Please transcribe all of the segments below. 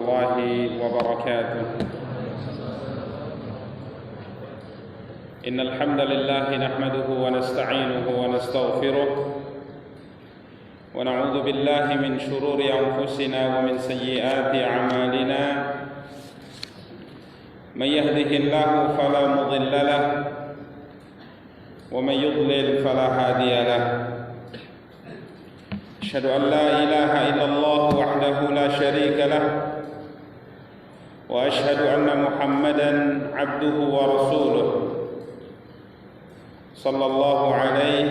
الله وبركاته. إن الحمد لله نحمده ونستعينه ونستغفره ونعوذ بالله من شرور أنفسنا ومن سيئات أعمالنا. من يهده الله فلا مضل له ومن يضلل فلا هادي له. أشهد أن لا إله إلا الله وحده لا شريك له وأشهد أن محمدا عبده ورسوله صلى الله عليه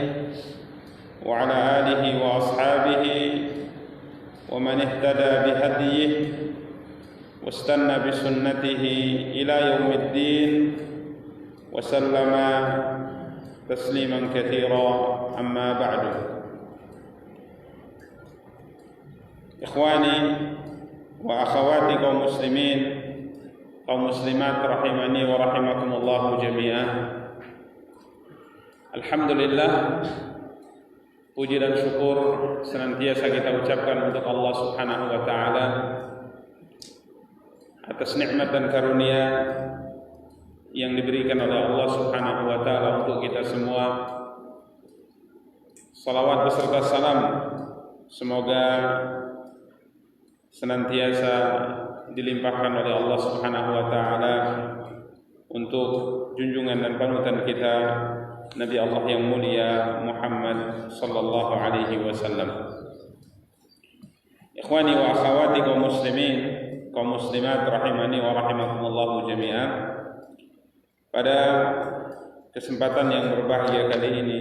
وعلى آله وأصحابه ومن اهتدى بهديه واستنى بسنته إلى يوم الدين وسلم تسليما كثيرا. أما بعد، إخواني وأخواتي kaum muslimin, kaum muslimat rahimani wa rahimakumullah jami'an. Alhamdulillah, puji dan syukur senantiasa kita ucapkan untuk Allah Subhanahu wa taala atas nikmat dan karunia yang diberikan oleh Allah Subhanahu wa taala untuk kita semua. Salawat beserta salam semoga senantiasa dilimpahkan oleh Allah Subhanahu wa taala untuk junjungan dan panutan kita Nabi Allah yang mulia Muhammad sallallahu alaihi wasallam. Ikhwani wa akhwati kaum muslimin, kaum muslimat rahimani wa rahimakumullah jami'an. Pada kesempatan yang berbahagia kali ini,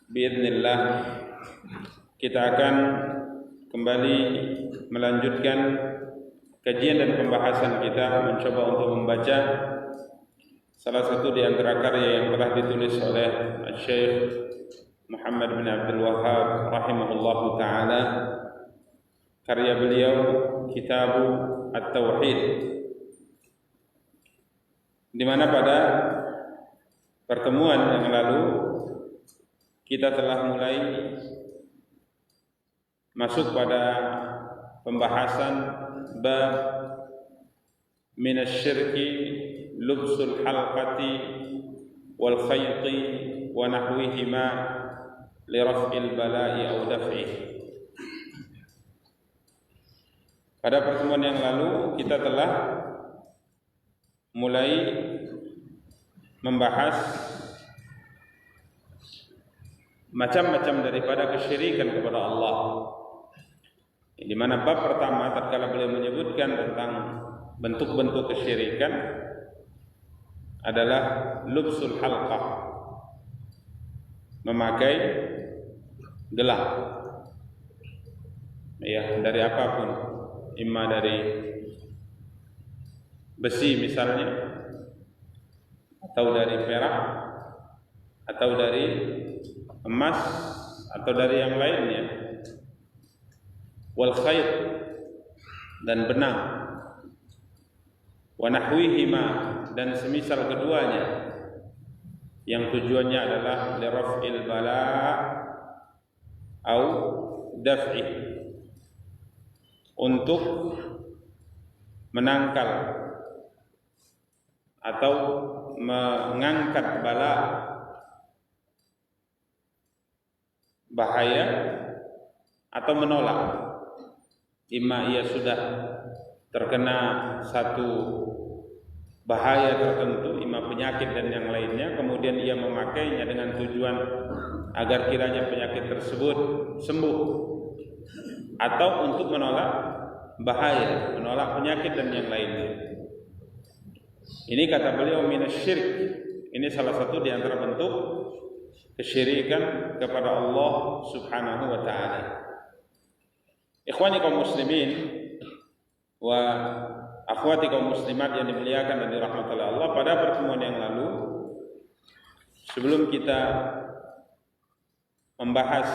biidznillah, kita akan kembali melanjutkan kajian dan pembahasan kita, mencoba untuk membaca salah satu di antara karya yang telah ditulis oleh Syekh Muhammad bin Abdul Wahhab rahimahullahu taala. Karya beliau Kitab At-Tauhid, di mana pada pertemuan yang lalu kita telah mulai masuk pada pembahasan bab minasyirki lubsul halqati wal khayti wa nahwihima li raf'il bala'i aw daf'i. Pada pertemuan yang lalu kita telah mulai membahas macam-macam daripada kesyirikan kepada Allah, di mana bab pertama tatkala beliau menyebutkan tentang bentuk-bentuk kesyirikan adalah lubsul halqah, memakai gelang, ya, dari apapun, imma dari besi misalnya, atau dari perak, atau dari emas, atau dari yang lainnya. Wal khayt, dan benang, wa nahwihima, dan semisal keduanya, yang tujuannya adalah li raf'il bala' au daf'i, untuk menangkal atau mengangkat bala, bahaya, atau menolak. Imma ia sudah terkena satu bahaya tertentu, imma penyakit dan yang lainnya, kemudian ia memakainya dengan tujuan agar kiranya penyakit tersebut sembuh, atau untuk menolak bahaya, menolak penyakit dan yang lainnya. Ini kata beliau minasyirik, ini salah satu di antara bentuk kesyirikan kepada Allah Subhanahu wa taala. Ikhwani kaum muslimin wa akhwati kaum muslimat yang dimuliakan dan dirahmati oleh Allah, pada pertemuan yang lalu, sebelum kita membahas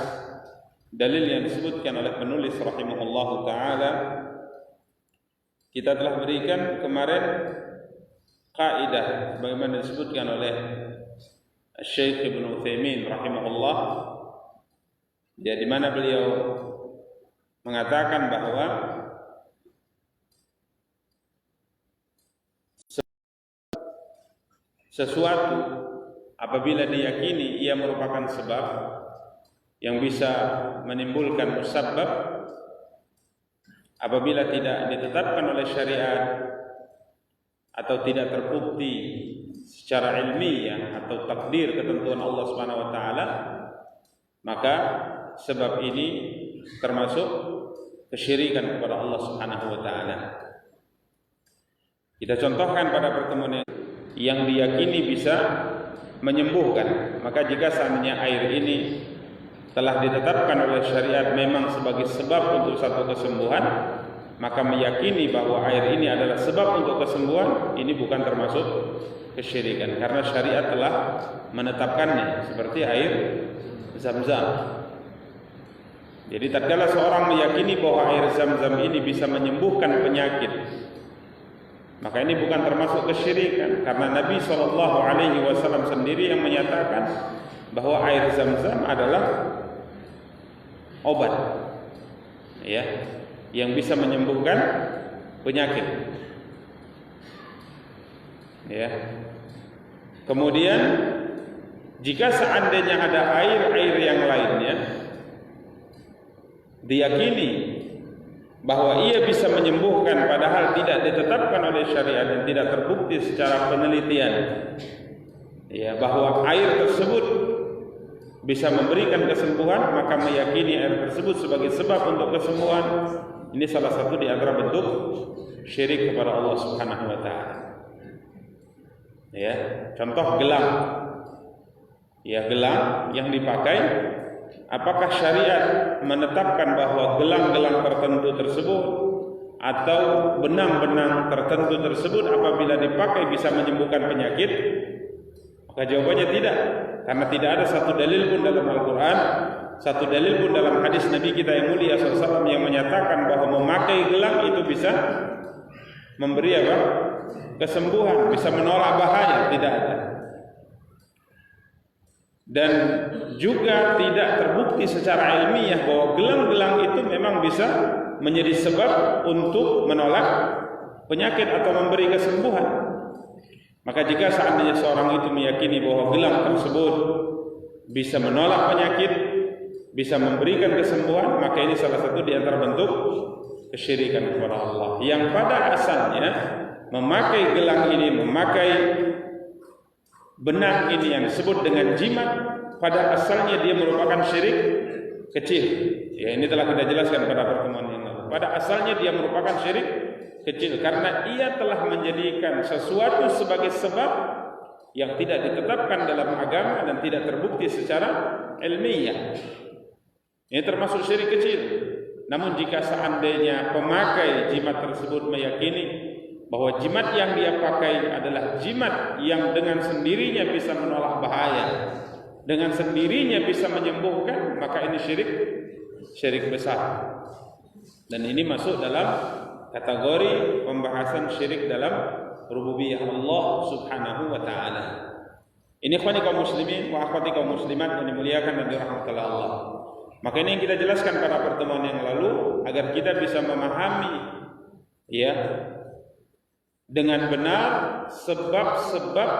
dalil yang disebutkan oleh penulis rahimahullahu taala, kita telah berikan kemarin kaidah sebagaimana disebutkan oleh Syekh Ibnu Utsaimin rahimahullah, di mana beliau mengatakan bahwa sesuatu apabila diyakini ia merupakan sebab yang bisa menimbulkan musabbab, apabila tidak ditetapkan oleh syariat atau tidak terbukti secara ilmiah atau takdir ketentuan Allah Subhanahu wa taala, maka sebab ini termasuk kesyirikan kepada Allah Subhanahu wa taala. Kita contohkan pada pertemuan yang diyakini bisa menyembuhkan, maka jika seandainya air ini telah ditetapkan oleh syariat memang sebagai sebab untuk satu kesembuhan, maka meyakini bahwa air ini adalah sebab untuk kesembuhan, ini bukan termasuk kesyirikan karena syariat telah menetapkannya, seperti air Zam-Zam. Jadi tatkala seorang meyakini bahwa air Zam-Zam ini bisa menyembuhkan penyakit, maka ini bukan termasuk kesyirikan karena Nabi SAW sendiri yang menyatakan bahwa air Zam-Zam adalah obat, ya, yang bisa menyembuhkan penyakit, ya. Kemudian jika seandainya ada air-air yang lainnya diyakini bahwa ia bisa menyembuhkan padahal tidak ditetapkan oleh syariat dan tidak terbukti secara penelitian, ya, bahwa air tersebut bisa memberikan kesembuhan, maka meyakini air tersebut sebagai sebab untuk kesembuhan, ini salah satu di antara bentuk syirik kepada Allah Subhanahu wa taala. Ya, contoh gelang. Ya, gelang yang dipakai, apakah syariat menetapkan bahwa gelang-gelang tertentu tersebut atau benang-benang tertentu tersebut apabila dipakai bisa menyembuhkan penyakit? Maka jawabannya tidak, karena tidak ada satu dalil pun dalam Al-Quran, satu dalil pun dalam hadis Nabi kita yang mulia SAW yang menyatakan bahwa memakai gelang itu bisa memberi apa? Kesembuhan, bisa menolak bahaya. Tidak ada. Dan juga tidak terbukti secara ilmiah bahwa gelang-gelang itu memang bisa menjadi sebab untuk menolak penyakit atau memberi kesembuhan. Maka jika seandainya seorang itu meyakini bahwa gelang tersebut bisa menolak penyakit, bisa memberikan kesembuhan, maka ini salah satu di antara bentuk kesyirikan kepada Allah. Yang pada asalnya memakai gelang ini, memakai benang ini yang disebut dengan jimat, pada asalnya dia merupakan syirik kecil. Ya, ini telah kita jelaskan pada pertemuan yang lalu. Pada asalnya dia merupakan syirik kecil karena ia telah menjadikan sesuatu sebagai sebab yang tidak ditetapkan dalam agama dan tidak terbukti secara ilmiah. Ini termasuk syirik kecil. Namun jika seandainya pemakai jimat tersebut meyakini bahwa jimat yang dia pakai adalah jimat yang dengan sendirinya bisa menolak bahaya, dengan sendirinya bisa menyembuhkan, maka ini syirik besar. Dan ini masuk dalam kategori pembahasan syirik dalam rububiyah Allah Subhanahu wa taala. Ini ikhwani kaum muslimin wa akhwati kaum muslimat yang dimuliakan dan dirahmati Allah. Maka ini yang kita jelaskan pada pertemuan yang lalu agar kita bisa memahami, ya, dengan benar sebab-sebab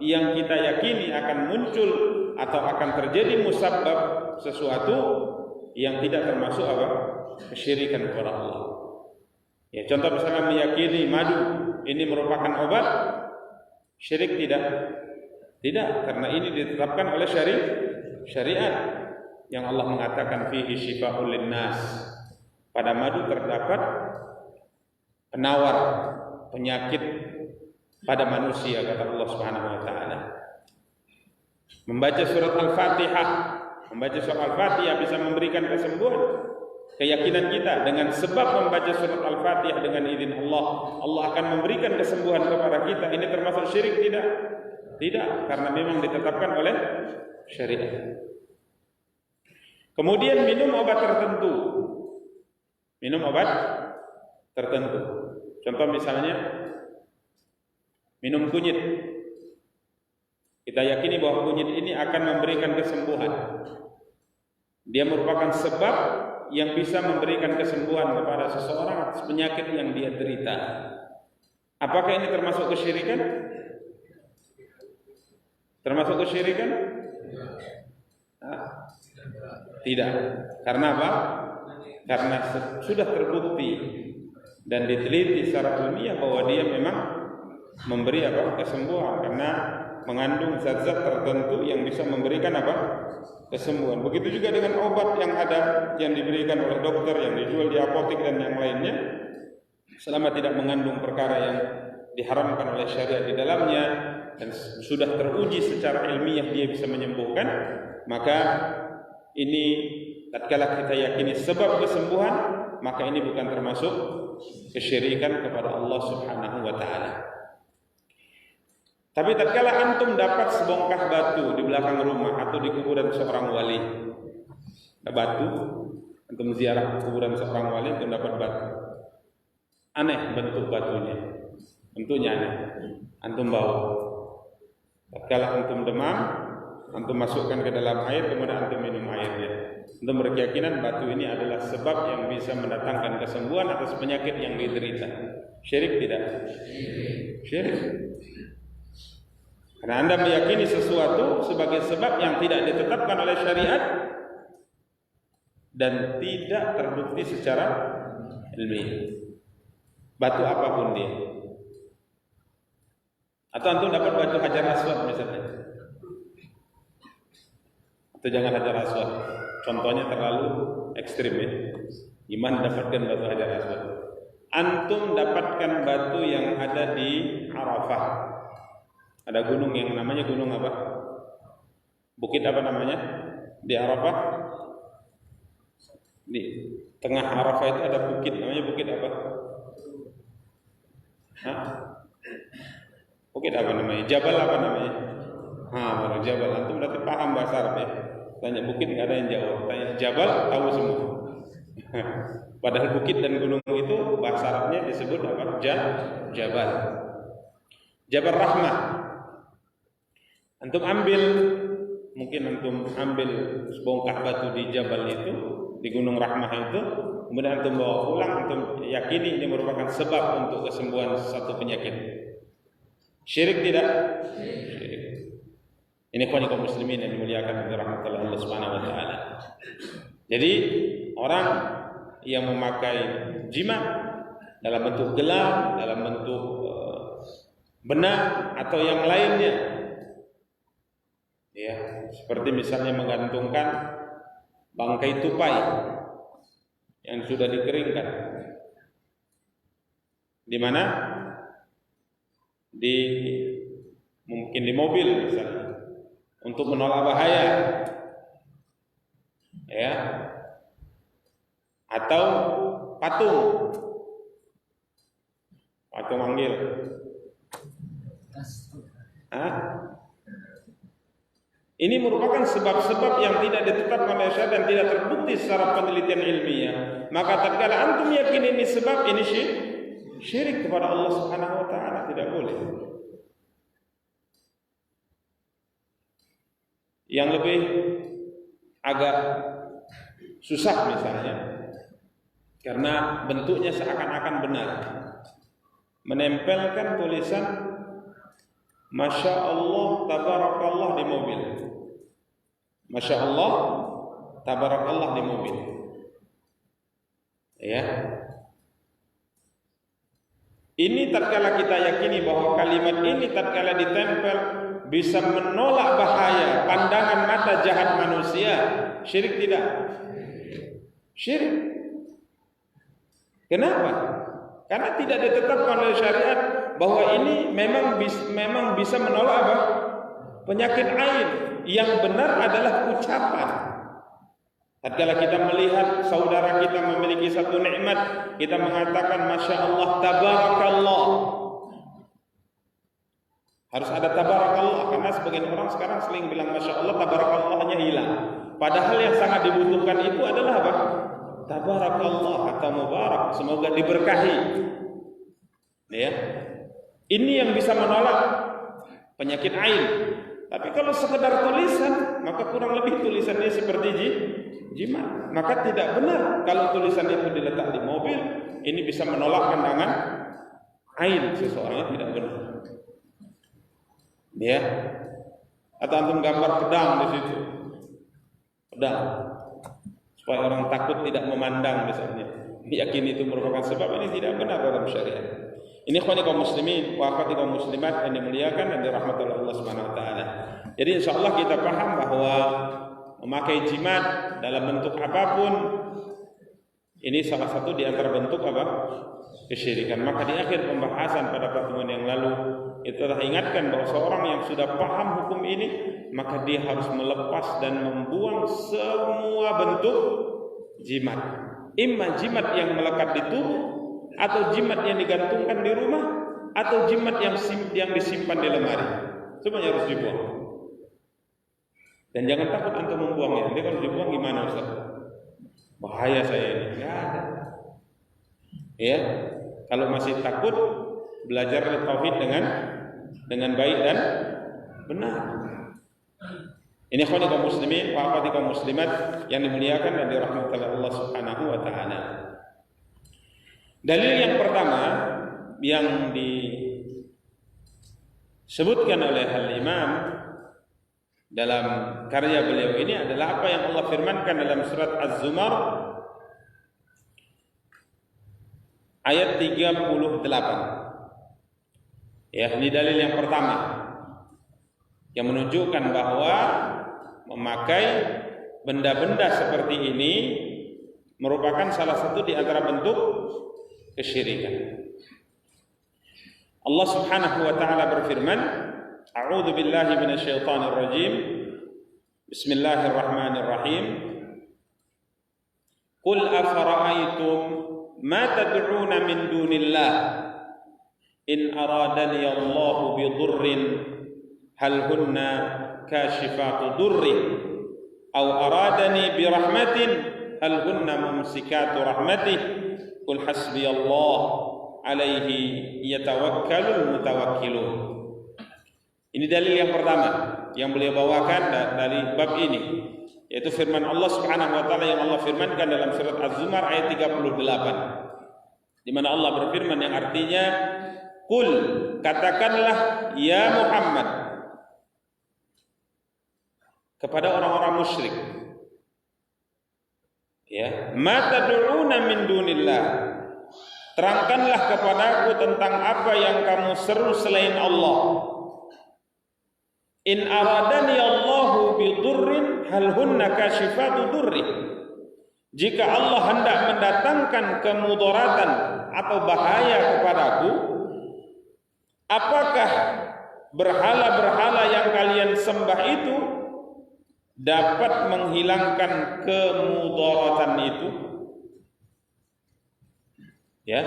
yang kita yakini akan muncul atau akan terjadi musabbab sesuatu yang tidak termasuk apa? Kesyirikan kepada Allah. Ya, contoh misalnya meyakini madu ini merupakan obat, syirik tidak? Tidak, karena ini ditetapkan oleh syariat yang Allah mengatakan fihi syifa'ul linnas. Pada madu terdapat penawar penyakit pada manusia, kata Allah Subhanahu wa taala. Membaca surat Al-Fatihah, bisa memberikan kesembuhan. Keyakinan kita dengan sebab membaca surat Al-Fatihah dengan izin Allah, Allah akan memberikan kesembuhan kepada kita. Ini termasuk syirik tidak? Tidak, karena memang ditetapkan oleh syariat. Kemudian minum obat tertentu. Contoh misalnya minum kunyit. Kita yakini bahwa kunyit ini akan memberikan kesembuhan. Dia merupakan sebab yang bisa memberikan kesembuhan kepada seseorang atas penyakit yang dia derita. Apakah ini termasuk kesyirikan? Termasuk kesyirikan? Tidak. Karena apa? Karena sudah terbukti dan diteliti secara ilmiah bahwa dia memang memberi apa? Kesembuhan, karena mengandung zat-zat tertentu yang bisa memberikan apa? Kesembuhan. Begitu juga dengan obat yang ada, yang diberikan oleh dokter, yang dijual di apotek dan yang lainnya, selama tidak mengandung perkara yang diharamkan oleh syariat di dalamnya dan sudah teruji secara ilmiah dia bisa menyembuhkan, maka ini tatkala kita yakini sebab kesembuhan, maka ini bukan termasuk kesyirikan kepada Allah Subhanahu wa taala. Tapi tatkala antum dapat sebongkah batu di belakang rumah atau di kuburan seorang wali, ada batu, antum ziarah kuburan seorang wali, antum dapat batu, aneh bentuk batunya, bentuknya aneh, antum bawa, tatkala antum demam, antum masukkan ke dalam air, kemudian antum minum airnya, antum berkeyakinan batu ini adalah sebab yang bisa mendatangkan kesembuhan atas penyakit yang diderita. Syirik tidak? Syirik. Karena Anda meyakini sesuatu sebagai sebab yang tidak ditetapkan oleh syariat dan tidak terbukti secara ilmiah. Batu apapun dia. Atau antum dapat batu Hajar Aswad misalnya. Atau jangan Hajar Aswad. Contohnya terlalu ekstrim ya. Gimana dapatkan batu Hajar Aswad? Antum dapatkan batu yang ada di Arafah. Ada gunung yang namanya gunung apa? Bukit apa namanya? Di Arafah. Di tengah Arafah itu ada bukit, namanya bukit apa? Hah? Bukit apa namanya? Jabal apa namanya? Baru Jabal. Antum berarti paham bahasa Arab ya. Tanya bukit nggak ada yang jawab. Tanya Jabal tahu semua. Padahal bukit dan gunung itu bahasa Arabnya disebut apa? Jabal. Jabal Rahmah. Antum ambil, mungkin antum ambil sebongkah batu di Jabal itu, di Gunung Rahmah itu, kemudian antum bawa pulang, antum yakini ini merupakan sebab untuk kesembuhan satu penyakit. Syirik tidak? Syirik. Ini kaum muslimin yang dimuliakan oleh rahmatullah Allah Subhanahu wa taala. Jadi orang yang memakai jimat dalam bentuk gelang, dalam bentuk benang atau yang lainnya, ya, seperti misalnya menggantungkan bangkai tupai yang sudah dikeringkan, di mana? Mungkin di mobil misalnya, untuk menolak bahaya, ya, atau patung manggil, ini merupakan sebab-sebab yang tidak ditetapkan oleh syariat dan tidak terbukti secara penelitian ilmiah. Maka tatkala antum yakin ini sebab, ini syirik kepada Allah Subhanahu wa taala, tidak boleh. Yang lebih agak susah misalnya, karena bentuknya seakan-akan benar, menempelkan tulisan Masya Allah Tabarakallah di mobil. Masya Allah Tabarakallah di mobil, ya. Ini tatkala kita yakini bahwa kalimat ini tatkala ditempel bisa menolak bahaya pandangan mata jahat manusia, syirik tidak? Syirik. Kenapa? Karena tidak ditetapkan oleh syariat bahwa ini memang bisa menolak apa? Penyakit ain. Yang benar adalah ucapan. Tatkala kita melihat saudara kita memiliki satu nikmat, kita mengatakan Masya Allah Tabarakallah. Harus ada Tabarakallah, karena sebagian orang sekarang sering bilang Masya Allah, Tabarakallahnya hilang. Padahal yang sangat dibutuhkan itu adalah apa? Tabarakallah atau Mubarak, semoga diberkahi. Ya. Ini yang bisa menolak penyakit ain. Tapi kalau sekedar tulisan, maka kurang lebih tulisannya seperti jimat. Maka tidak benar kalau tulisan itu diletak di mobil, ini bisa menolak pandangan ain seseorang, tidak benar. Ya. Atau antum gambar pedang di situ, pedang, supaya orang takut tidak memandang misalnya. Yakin itu merupakan sebab, ini tidak benar dalam syariat. Ini ikhwani kaum muslimin wa akhwati kaum muslimat yang dimuliakan dan dirahmati oleh Allah Subhanahu wa taala. Jadi insyaallah kita paham bahwa memakai jimat dalam bentuk apapun ini salah satu di antara bentuk apa? Kesyirikan. Maka di akhir pembahasan pada pertemuan yang lalu itu telah ingatkan bahwa seorang yang sudah paham hukum ini maka dia harus melepas dan membuang semua bentuk jimat. Imma jimat yang melekat di tubuh, atau jimat yang digantungkan di rumah, atau jimat yang disimpan di lemari. Semuanya harus dibuang. Dan jangan takut antum membuangnya. Nanti kalau dibuang gimana Ustaz? Bahaya saya ini. Enggak ada. Ya, kalau masih takut, belajar tauhid dengan baik dan benar. Ini ikhwani kaum muslimin wa akhwati kaum muslimat yang dimuliakan dan dirahmati oleh Allah Subhanahu wa taala. Dalil yang pertama yang disebutkan oleh Al-Imam dalam karya beliau ini adalah apa yang Allah firmankan dalam surat Az-Zumar ayat 38. Ya, ini dalil yang pertama yang menunjukkan bahwa memakai benda-benda seperti ini merupakan salah satu di antara bentuk kesyirikan. Allah Subhanahu wa taala berfirman, A'udzu billahi minasyaitonir rajim. Bismillahirrahmanirrahim. Qul afara'aytum ma tad'una min dunillah in aradani Allahu bidurrin hal hunna kashifatu durri aw aradani birahmatin hal hunna mumsikatu rahmatih qul hasbiyallah alaihi yatawakkalul mutawakkilun. Ini dalil yang pertama yang beliau bawakan dari bab ini, yaitu firman Allah Subhanahu wa taala yang Allah firmankan dalam surat Az-Zumar ayat 38, di mana Allah berfirman yang artinya, "Qul, katakanlah ya Muhammad kepada orang-orang musyrik, ya, ma tad'una min dunillah, terangkanlah kepadaku tentang apa yang kamu seru selain Allah. In aradani Allahu bidurrin hal hunna kashifatu durri. Jika Allah hendak mendatangkan kemudaratan atau bahaya kepadaku, apakah berhala-berhala yang kalian sembah itu dapat menghilangkan kemudaratan itu?" Ya.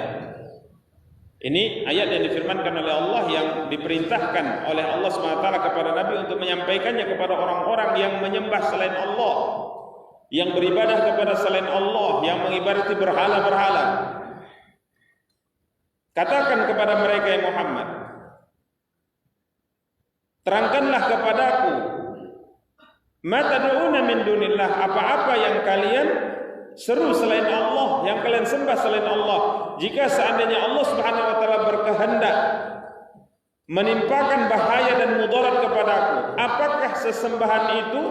Ini ayat yang difirmankan oleh Allah yang diperintahkan oleh Allah SWT kepada Nabi untuk menyampaikannya kepada orang-orang yang menyembah selain Allah, yang beribadah kepada selain Allah, yang mengibadati berhala-berhala. Katakan kepada mereka ya Muhammad, terangkanlah kepadaku, ma tad'una min dunillah, apa-apa yang kalian seru selain Allah, yang kalian sembah selain Allah. Jika seandainya Allah Subhanahu wa taala berkehendak menimpakan bahaya dan mudarat kepadaku, apakah sesembahan itu,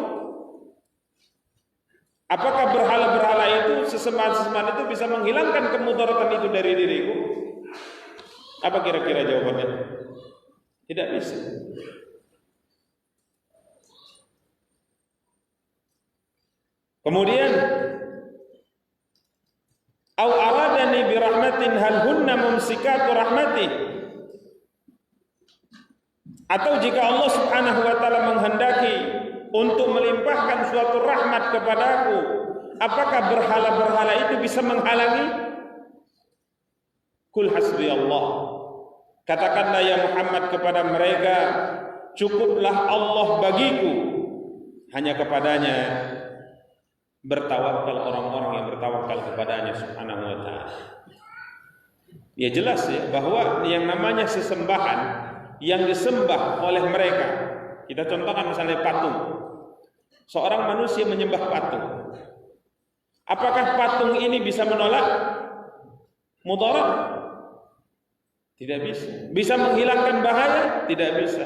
apakah berhala-berhala itu, sesembahan-sesembahan itu bisa menghilangkan kemudaratan itu dari diriku? Apa kira-kira jawabannya? Tidak bisa. Kemudian au aradani birahmatin hal hunna mumsikatu rahmati, atau jika Allah Subhanahu wa taala menghendaki untuk melimpahkan suatu rahmat kepadaku, apakah berhala-berhala itu bisa menghalangi? Qul hasbiyallah, katakanlah ya Muhammad kepada mereka, cukuplah Allah bagiku, hanya kepadanya bertawakal orang-orang yang bertawakal kepadanya Subhanahu wa ta'ala. Ya jelas ya bahwa yang namanya sesembahan yang disembah oleh mereka, kita contohkan misalnya patung. Seorang manusia menyembah patung. Apakah patung ini bisa menolak mudarat? Tidak bisa. Bisa menghilangkan bahaya? Tidak bisa.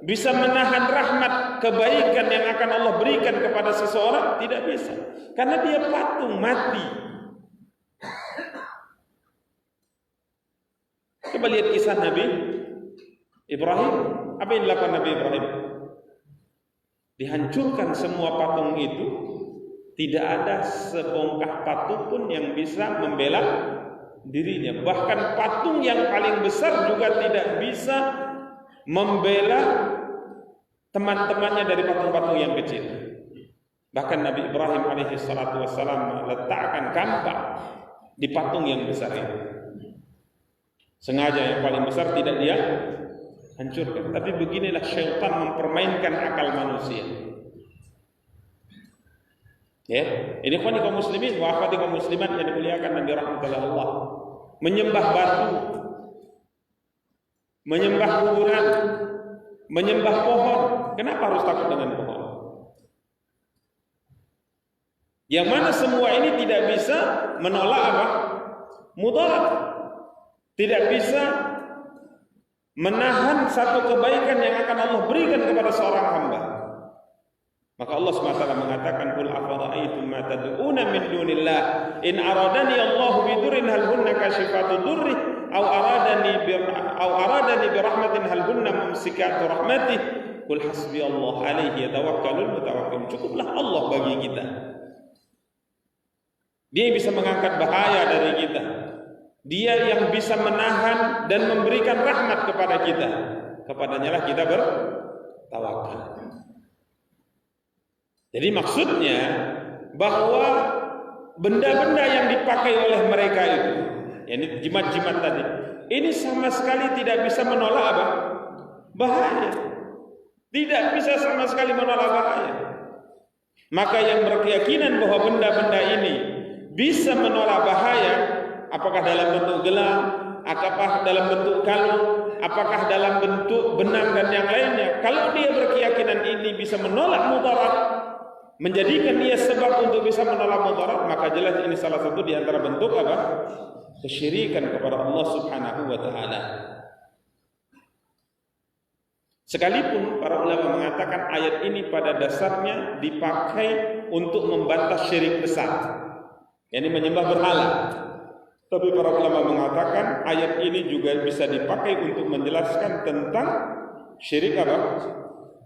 bisa menahan rahmat kebaikan yang akan Allah berikan kepada seseorang? Tidak bisa, karena dia patung mati. Coba lihat kisah Nabi Ibrahim. Apa yang dilakukan Nabi Ibrahim? Dihancurkan semua patung itu. Tidak ada sebongkah patung pun yang bisa membela dirinya. Bahkan patung yang paling besar juga tidak bisa membela teman-temannya dari patung-patung yang kecil. Bahkan Nabi Ibrahim alaihissalatu wassalam meletakkan kampak di patung yang besar itu. Sengaja yang paling besar tidak dia hancurkan. Tapi beginilah syaitan mempermainkan akal manusia. Ya, ini kaum muslimin wa akhwati kaum muslimat yang dimuliakan dan dirahmati oleh Allah. Menyembah batu, menyembah kuburan, menyembah pohon. Kenapa harus takut dengan pohon? Yang mana semua ini tidak bisa menolak apa? Mudarat. Tidak bisa menahan satu kebaikan yang akan Allah berikan kepada seorang hamba. Maka Allah SWT mengatakan, "Qul afara'aytum ma tad'una min dunillah in aradani Allahu bidurrin hal hunna kashifatu durri aw aradani bi rahmatin hal hunna mumsikatu rahmatih qul hasbi Allah alaihi yatawakkalul mutawakkilun." Cukuplah Allah bagi kita. Dia bisa mengangkat bahaya dari kita. Dia yang bisa menahan dan memberikan rahmat kepada kita. Kepadanya lah kita bertawakal. Jadi maksudnya bahwa benda-benda yang dipakai oleh mereka itu, yakni jimat-jimat tadi, ini sama sekali tidak bisa menolak apa? Bahaya. Tidak bisa sama sekali menolak bahaya. Maka yang berkeyakinan bahwa benda-benda ini bisa menolak bahaya, apakah dalam bentuk gelang, apakah dalam bentuk kalung, apakah dalam bentuk benang dan yang lainnya, kalau dia berkeyakinan ini bisa menolak mudarat, menjadikan dia sebab untuk bisa menolak mudarat, maka jelas ini salah satu di antara bentuk apa? Kesyirikan kepada Allah Subhanahu wa taala. Sekalipun para ulama mengatakan ayat ini pada dasarnya dipakai untuk membantah syirik besar, yakni menyembah berhala. Tapi para ulama mengatakan ayat ini juga bisa dipakai untuk menjelaskan tentang syirik apa?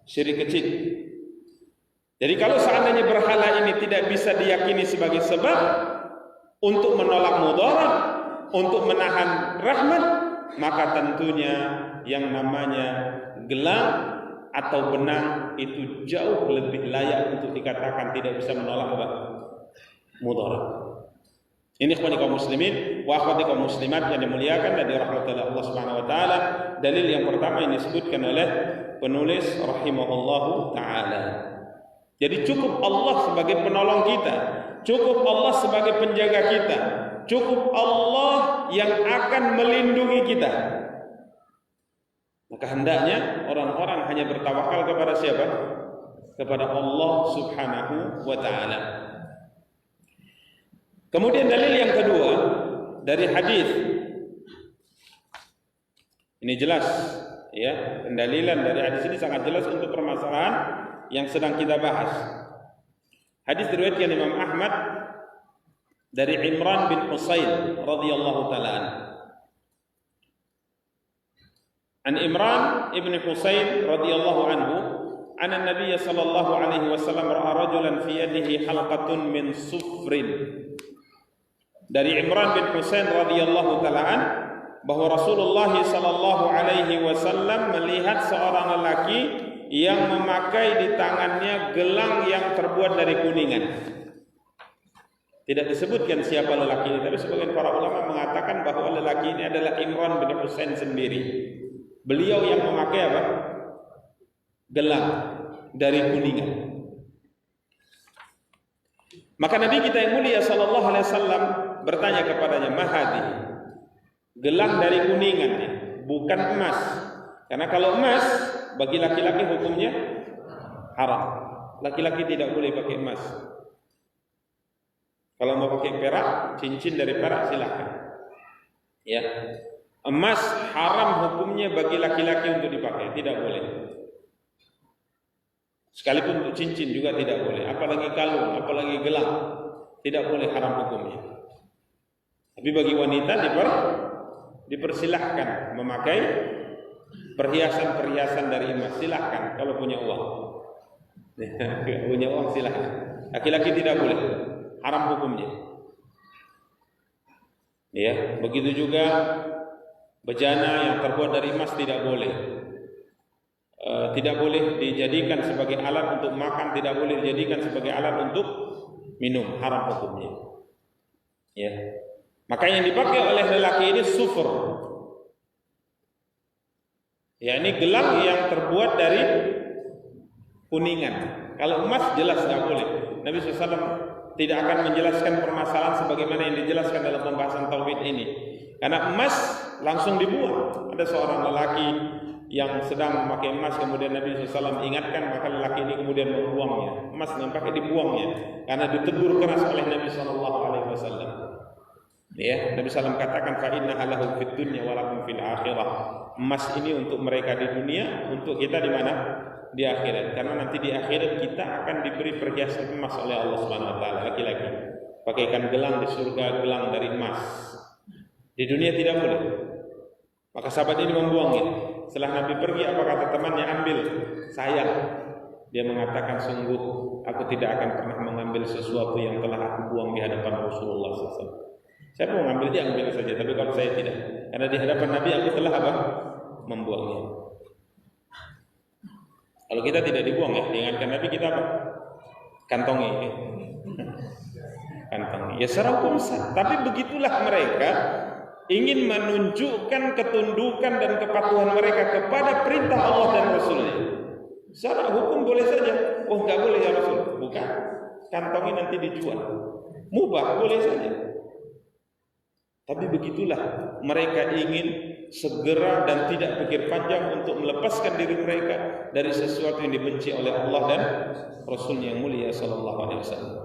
Syirik kecil. Jadi kalau seandainya berhala ini tidak bisa diyakini sebagai sebab untuk menolak mudarat, untuk menahan rahmat, maka tentunya yang namanya gelang atau benang itu jauh lebih layak untuk dikatakan tidak bisa menolak apa? Mudarat. Ini ikhwani kaum muslimin wa akhwati kaum muslimat yang dimuliakan dan dirahmati oleh Allah Subhanahu wa taala. Dalil yang pertama yang disebutkan oleh penulis rahimahullahu taala. Jadi cukup Allah sebagai penolong kita, cukup Allah sebagai penjaga kita, cukup Allah yang akan melindungi kita. Maka hendaknya orang-orang hanya bertawakal kepada siapa? Kepada Allah Subhanahu wa taala. Kemudian dalil yang kedua dari hadis. Ini jelas ya, pendalilan dari hadis ini sangat jelas untuk permasalahan yang sedang kita bahas. Hadis diriwayatkan Imam Ahmad dari Imran bin Husain radhiyallahu taala an Imran ibn Husain radhiyallahu anhu anna Nabiy sallallahu alaihi wasallam ra'a rajulan fi yadihi halqatun min sufrin. Dari Imran bin Husain radhiyallahu taala bahwa Rasulullah sallallahu alaihi wasallam melihat seorang lelaki yang memakai di tangannya gelang yang terbuat dari kuningan. Tidak disebutkan siapa lelaki ini, tapi sebagian para ulama mengatakan bahwa lelaki ini adalah Imran bin Husain sendiri. Beliau yang memakai apa? Gelang dari kuningan. Maka Nabi kita yang mulia sallallahu alaihi wasallam bertanya kepadanya, "Mahadi?" Gelang dari kuningan, bukan emas. Karena kalau emas bagi laki-laki hukumnya haram. Laki-laki tidak boleh pakai emas. Kalau mau pakai perak, cincin dari perak silakan. Ya. Emas haram hukumnya bagi laki-laki untuk dipakai, tidak boleh. Sekalipun untuk cincin juga tidak boleh, apalagi kalung, apalagi gelang, tidak boleh, haram hukumnya. Tapi bagi wanita dipersilahkan memakai perhiasan-perhiasan dari emas, silahkan kalau punya uang. Punya uang silahkan. Laki-laki tidak boleh, haram hukumnya. Ya, begitu juga bejana yang terbuat dari emas tidak boleh. Tidak boleh dijadikan sebagai alat untuk makan, tidak boleh dijadikan sebagai alat untuk minum, haram hukumnya. Ya. Maka yang dipakai oleh lelaki ini sufur. Ya, ini gelang yang terbuat dari kuningan. Kalau emas jelas tidak boleh. Nabi SAW tidak akan menjelaskan permasalahan sebagaimana yang dijelaskan dalam pembahasan tauhid ini. Karena emas langsung dibuang. Ada seorang lelaki yang sedang memakai emas, kemudian Nabi SAW ingatkan, maka lelaki ini kemudian membuangnya. Emas nampaknya dibuangnya karena ditegur keras oleh Nabi SAW. Ya, Nabi SAW katakan, fa innaha lahum fid dunya wa lakum fil akhirah. Emas ini untuk mereka di dunia, untuk kita di mana? Di akhirat. Karena nanti di akhirat kita akan diberi perhiasan emas oleh Allah Subhanahu wa taala, laki-laki. Pakaikan gelang di surga, gelang dari emas. Di dunia tidak boleh. Maka sahabat ini membuangnya. Setelah Nabi pergi, apa kata temannya? Ambil, sayang. Dia mengatakan, sungguh aku tidak akan pernah mengambil sesuatu yang telah aku buang di hadapan Rasulullah SAW. Saya mau ngambil, dia ambil saja, tapi kalau saya tidak, karena di hadapan Nabi aku telah apa? Membuangnya. Kalau kita tidak dibuang ya, diingatkan Nabi, kita apa? Kantongi. Kantongi. Ya secara hukum sah. Tapi begitulah mereka ingin menunjukkan ketundukan dan kepatuhan mereka kepada perintah Allah dan Rasulnya. Secara hukum boleh saja. Oh nggak boleh ya Rasul. Bukan. Kantongi nanti dijual. Mubah boleh saja. Tapi begitulah mereka ingin segera dan tidak pikir panjang untuk melepaskan diri mereka dari sesuatu yang dibenci oleh Allah dan Rasul yang mulia sallallahu alaihi wasallam.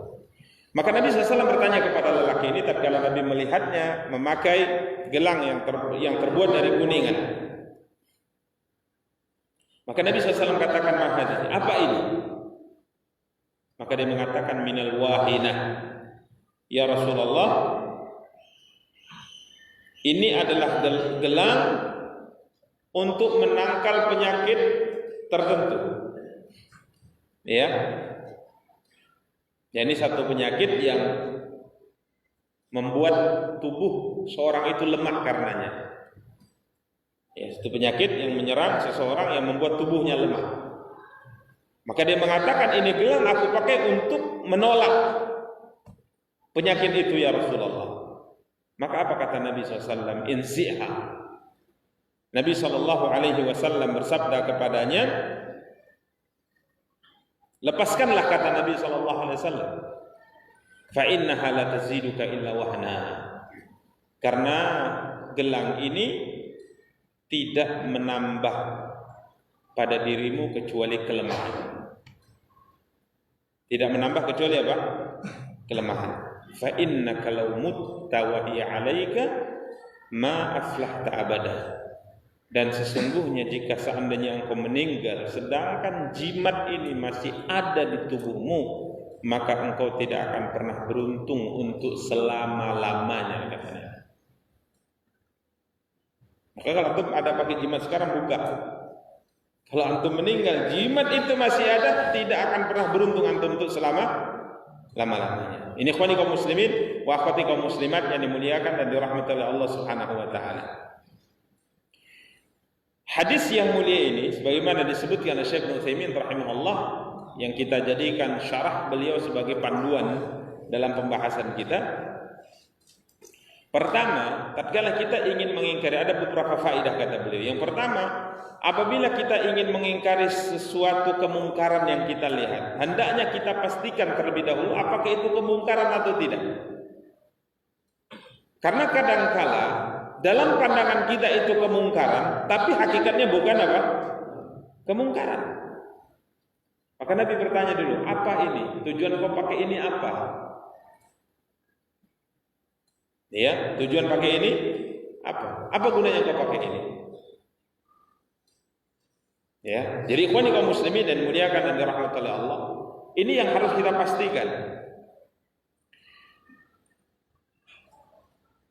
Maka Nabi SAW bertanya kepada lelaki ini tatkala Nabi melihatnya memakai gelang yang terbuat dari kuningan. Maka Nabi SAW katakan, apa ini? Maka dia mengatakan, minal wahinah. Ya Rasulullah, ini adalah gelang untuk menangkal penyakit tertentu. Ya. Ya, ini satu penyakit yang membuat tubuh seorang itu lemah karenanya. Ya, satu penyakit yang menyerang seseorang yang membuat tubuhnya lemah. Maka dia mengatakan, ini gelang aku pakai untuk menolak penyakit itu ya Rasulullah. Maka apa kata Nabi SAW? Inzi'ha. Nabi SAW bersabda kepadanya, lepaskanlah, kata Nabi SAW. Fa innaha la taziduka illa wahna. Karena gelang ini tidak menambah pada dirimu kecuali kelemahan. Tidak menambah kecuali apa? Kelemahan. Fa innaka law mutta wa hiya 'alaika ma aflahta abada. Dan sesungguhnya jika seandainya engkau meninggal sedangkan jimat ini masih ada di tubuhmu, maka engkau tidak akan pernah beruntung untuk selama-lamanya, katanya. Maka kalau antum ada pakai jimat sekarang, buka. Kalau antum meninggal jimat itu masih ada, tidak akan pernah beruntung antum untuk selama-lamanya. Ini ikhwani kaum muslimin wa akhwati kaum muslimat yang dimuliakan dan dirahmati oleh Allah Subhanahu wa taala. Hadis yang mulia ini sebagaimana disebutkan oleh Syekh Ibnu Utsaimin rahimahullah, yang kita jadikan syarah beliau sebagai panduan dalam pembahasan kita. Pertama, tatkala kita ingin mengingkari, ada beberapa faedah kata beliau. Yang pertama, apabila kita ingin mengingkari sesuatu kemungkaran yang kita lihat, hendaknya kita pastikan terlebih dahulu apakah itu kemungkaran atau tidak. Karena kadangkala dalam pandangan kita itu kemungkaran, tapi hakikatnya bukan apa? Kemungkaran. Maka Nabi bertanya dulu, apa ini? Tujuan kau pakai ini apa? Ya, tujuan pakai ini apa? Apa gunanya kau pakai ini? Ya, jadi ikhwani kaum muslimin dan muliakan dan dirahmati oleh Allah, ini yang harus kita pastikan.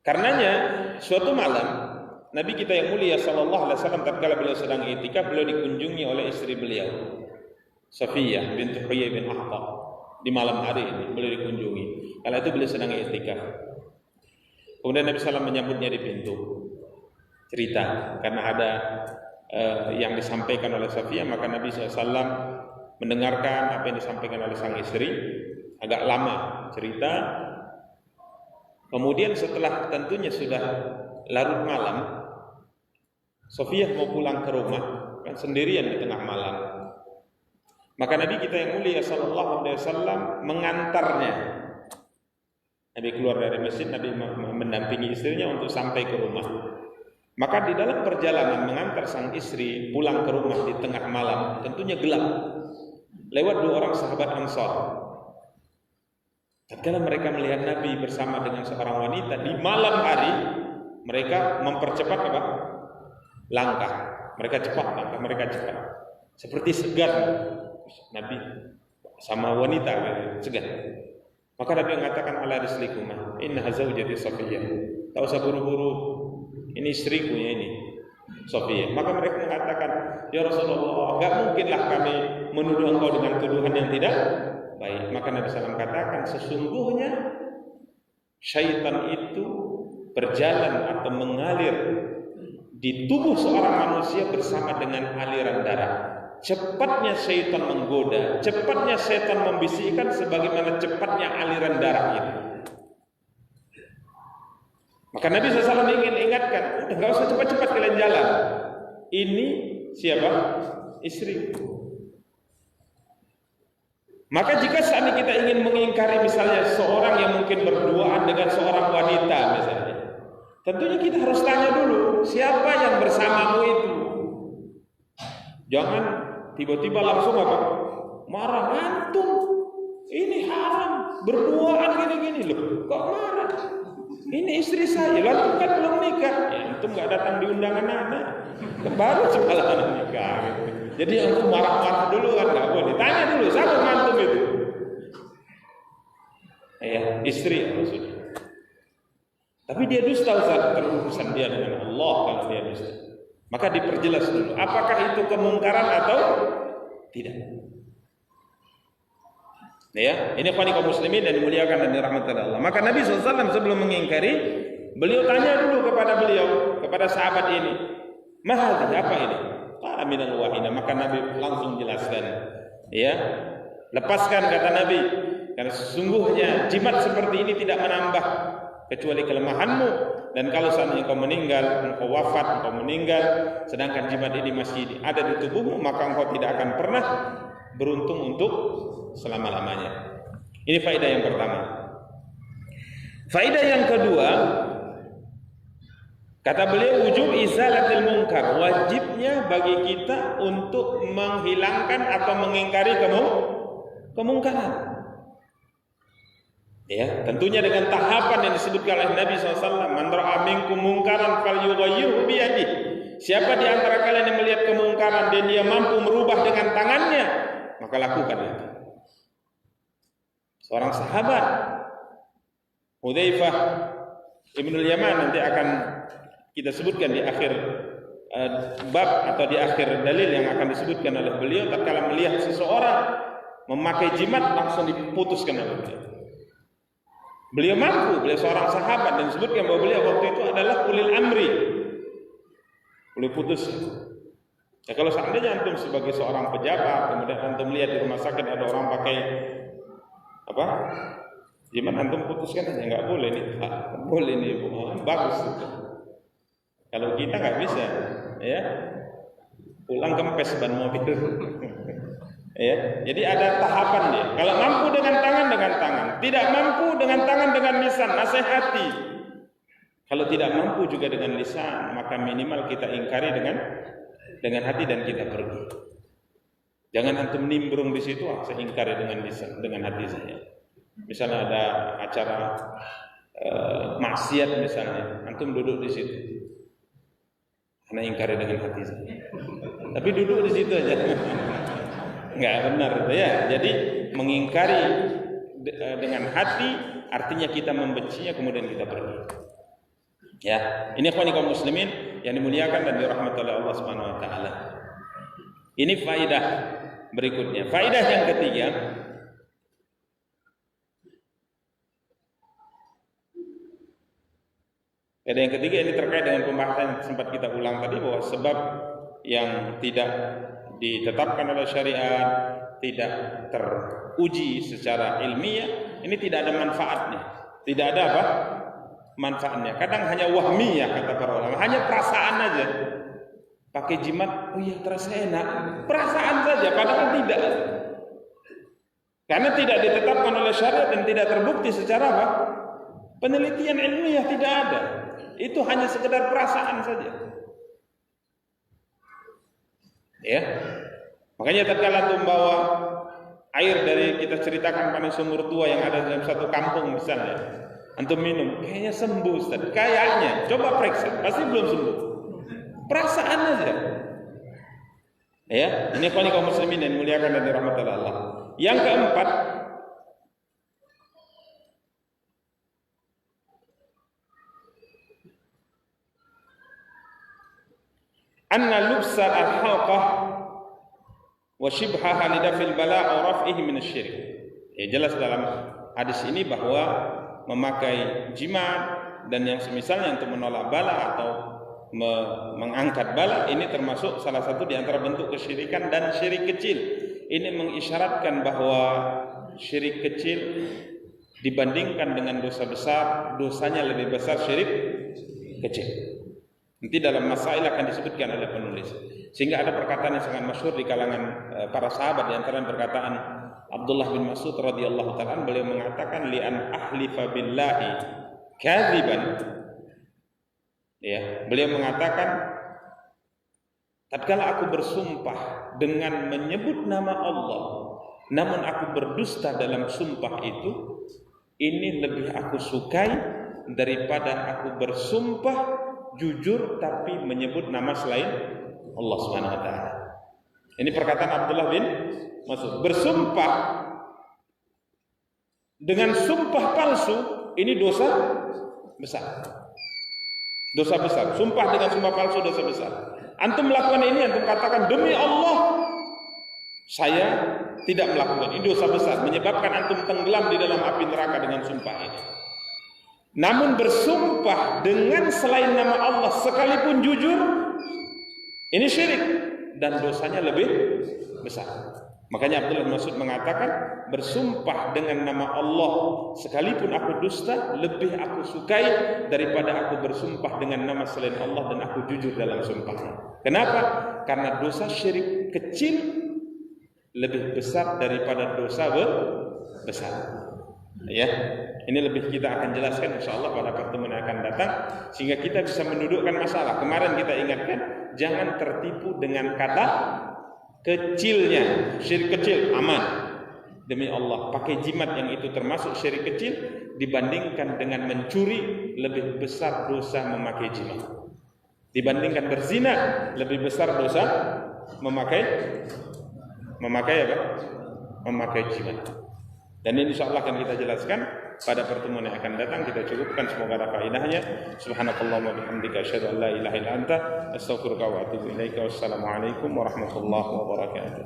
Karenanya suatu malam Nabi kita yang mulia sallallahu alaihi wasallam tatkala beliau sedang i'tikaf, beliau dikunjungi oleh istri beliau Safiyah binti Huyai bin Akhtab. Di malam hari ini beliau dikunjungi. Kala itu beliau sedang i'tikaf. Kemudian Nabi SAW menyambutnya di pintu. Cerita karena ada yang disampaikan oleh Safiyah, maka Nabi SAW mendengarkan apa yang disampaikan oleh sang istri. Agak lama cerita. Kemudian setelah tentunya sudah larut malam, Safiyah mau pulang ke rumah, kan sendirian di tengah malam. Maka Nabi kita yang mulia sallallahu alaihi wasallam mengantarnya. Nabi keluar dari masjid, Nabi mendampingi istrinya untuk sampai ke rumah. Maka di dalam perjalanan mengantar sang istri pulang ke rumah di tengah malam, tentunya gelap. Lewat dua orang sahabat Ansar. Tatkala mereka melihat Nabi bersama dengan seorang wanita di malam hari, mereka mempercepat apa? Langkah. Mereka cepat, langkah mereka cepat. Seperti segan Nabi sama wanita, segan. Maka Nabi mengatakan ala rislikuma, inna zaujati Safiyah. Tak usah buru-buru, ini istriku ya ini, Safiyah. Maka mereka mengatakan, ya Rasulullah, enggak mungkinlah kami menuduh engkau dengan tuduhan yang tidak baik. Maka Nabi SAW katakan, sesungguhnya syaitan itu berjalan atau mengalir di tubuh seorang manusia bersama dengan aliran darah. Cepatnya syaitan menggoda, cepatnya syaitan membisikkan sebagaimana cepatnya aliran darah itu. Maka Nabi SAW ingin ingatkan, udah nggak usah cepat-cepat kalian jalan. Ini siapa? Istri. Maka jika saat ini kita ingin mengingkari misalnya seorang yang mungkin berduaan dengan seorang wanita misalnya, tentunya kita harus tanya dulu, siapa yang bersamamu itu? Jangan tiba-tiba langsung apa? Marah, antum ini haram, berduaan gini-gini loh. Kok marah? Ini istri saya, lalu kan belum nikah. Ya, antum nggak datang di undangan anak, baru semalam nikah. Gitu. Jadi antum marah-marah dulu kan nggak boleh. Tanya dulu, siapa antum itu? Ya, istri maksudnya. Tapi dia dusta Ustaz, urusan dia dengan Allah kalau dia dusta. Maka diperjelas dulu, apakah itu kemungkaran atau tidak. Ya, ini ikhwani kaum muslimin dan dimuliakan dan dirahmati Allah. Maka Nabi SAW sebelum mengingkari, beliau tanya dulu kepada beliau, kepada sahabat ini, mahadhi, apa ini? Qala minal wahina. Maka Nabi langsung jelaskan, ya, lepaskan kata Nabi, karena sesungguhnya jimat seperti ini tidak menambah kecuali kelemahanmu, dan kalau seandainya engkau meninggal, engkau wafat, engkau meninggal, sedangkan jimat ini masih ada di tubuhmu, maka engkau tidak akan pernah beruntung untuk selama-lamanya. Ini faedah yang pertama. Faedah yang kedua, kata beliau, wujub izalatil munkar, wajibnya bagi kita untuk menghilangkan atau mengingkari kemungkaran. Ya, tentunya dengan tahapan yang disebutkan oleh Nabi SAW, man ra'a minkum mungkaran falyughayyirhu biyadihi. Siapa di antara kalian yang melihat kemungkaran dan dia mampu merubah dengan tangannya, maka lakukan itu. Seorang sahabat Hudzaifah Ibnul Yaman, nanti akan kita sebutkan di akhir bab atau di akhir dalil yang akan disebutkan oleh beliau, tatkala melihat seseorang memakai jimat langsung diputuskan oleh beliau. Beliau mampu, beliau seorang sahabat, dan disebutkan bahwa beliau waktu itu adalah ulil amri, boleh putus. Ya, kalau seandainya antum sebagai seorang pejabat, kemudian antum lihat di rumah sakit ada orang pakai apa? Jimat, antum putuskan aja, nggak boleh nih, boleh nih, bagus itu. Kalau kita nggak bisa, ya, pulang kempes ban mobil. Ya, jadi ada tahapan dia. Kalau mampu dengan tangan, tidak mampu dengan tangan, dengan lisan, nasihati. Kalau tidak mampu juga dengan lisan, maka minimal kita ingkari dengan hati dan kita pergi. Jangan antum nimbrung di situ, saya ingkari dengan lisan, dengan hati saya. Misalnya ada acara maksiat misalnya, antum duduk di situ, karena ingkari dengan hati saya. tapi duduk di situ aja. Nggak benar itu ya. Jadi mengingkari dengan hati artinya kita membencinya kemudian kita pergi. Ya, ini ikhwani kaum muslimin yang dimuliakan dan dirahmati oleh Allah Subhanahu wa taala. Ini faidah berikutnya. Faidah yang ketiga, ini terkait dengan pembahasan yang sempat kita ulang tadi, bahwa sebab yang tidak ditetapkan oleh syariat, tidak teruji secara ilmiah, ini tidak ada manfaatnya. Tidak ada apa? Manfaatnya. Kadang hanya wahmiyah kata para ulama, hanya perasaan aja. Pakai jimat, oh iya terasa enak, perasaan saja, padahal tidak. Karena tidak ditetapkan oleh syariat dan tidak terbukti secara apa? Penelitian ilmiah, tidak ada. Itu hanya sekedar perasaan saja. Ya. Makanya tatkala antum bawa air dari, kita ceritakan pada sumur tua yang ada dalam satu kampung misalnya, antum minum, kayaknya sembuh Ustaz. Kayaknya, coba periksa, pasti belum sembuh. Perasaan aja. Ya, ini kaum muslimin yang muliakan dan dirahmati Allah. Yang keempat, anna lubsa al-halqah wa shibhaha lidafil bala' wa raf'ihi min asy-syirk. Ya, jelas dalam hadis ini bahwa memakai jimat dan yang semisalnya untuk menolak bala atau mengangkat bala, ini termasuk salah satu di antara bentuk kesyirikan dan syirik kecil. Ini mengisyaratkan bahwa syirik kecil dibandingkan dengan dosa besar, dosanya lebih besar syirik kecil. Nanti dalam masail akan disebutkan oleh penulis. Sehingga ada perkataan yang sangat masyhur di kalangan para sahabat, di antara perkataan Abdullah bin Mas'ud radhiyallahu ta'ala, beliau mengatakan li an ahlifa billahi kadziban. Ya, beliau mengatakan, tatkala aku bersumpah dengan menyebut nama Allah, namun aku berdusta dalam sumpah itu, ini lebih aku sukai daripada aku bersumpah jujur tapi menyebut nama selain Allah Subhanahu wa taala. Ini perkataan Abdullah bin Mas'ud. Bersumpah dengan sumpah palsu ini dosa besar. Dosa besar. Sumpah dengan sumpah palsu dosa besar. Antum melakukan ini, antum katakan demi Allah saya tidak melakukan. Ini dosa besar, menyebabkan antum tenggelam di dalam api neraka dengan sumpah ini. Namun bersumpah dengan selain nama Allah sekalipun jujur, ini syirik dan dosanya lebih besar. Makanya Abdullah bin Mas'ud mengatakan, bersumpah dengan nama Allah sekalipun aku dusta, lebih aku sukai daripada aku bersumpah dengan nama selain Allah dan aku jujur dalam sumpahnya. Kenapa? Karena dosa syirik kecil lebih besar daripada dosa besar. Ya, ini lebih kita akan jelaskan insyaallah pada pertemuan yang akan datang, sehingga kita bisa mendudukkan masalah. Kemarin kita ingatkan, jangan tertipu dengan kata kecilnya. Syirik kecil aman, demi Allah. Pakai jimat yang itu termasuk syirik kecil, dibandingkan dengan mencuri lebih besar dosa memakai jimat. Dibandingkan berzina lebih besar dosa memakai apa? Memakai jimat. Dan ini insyaallah akan kita jelaskan pada pertemuan yang akan datang. Kita cukupkan, semoga ada faedahnya. Subhanakallahumma bihamdika asyhadu an la ilaha illa anta astaghfiruka wa atubu ilaika. Wassalamualaikum warahmatullahi wabarakatuh.